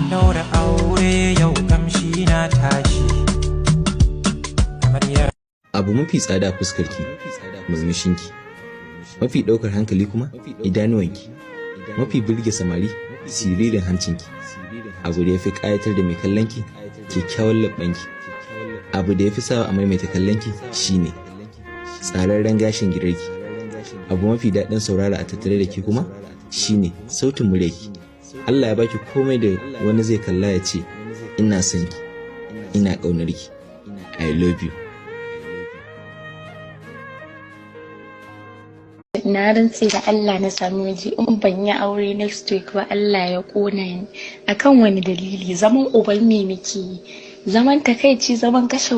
daura aure yau kamshi na tashi. Abu mafi tsada a fuskarki murmushinki, mafi ɗaukar hankali kuma idanuwanki, mafi burge samari siririn hancinki, abu da ya fi ƙayatar da mai kallonki kyakkyawan labbanki, abu da ya fi sawa a maimaita kallonki shine tsararren gashin girarki, abu mafi daɗin saurara a tattare da ke kuma shine sautin muryarki. Allah ya baki komai da wani zai kalla ya ce ina son ki, ina ƙaunar ki, I love you. Na rantse da Allah na sami miji in ban yi aure next week ba Allah ya kona ni. Akan wani dalili? Zaman uban me nake yi? Zaman takaici, zaman kashe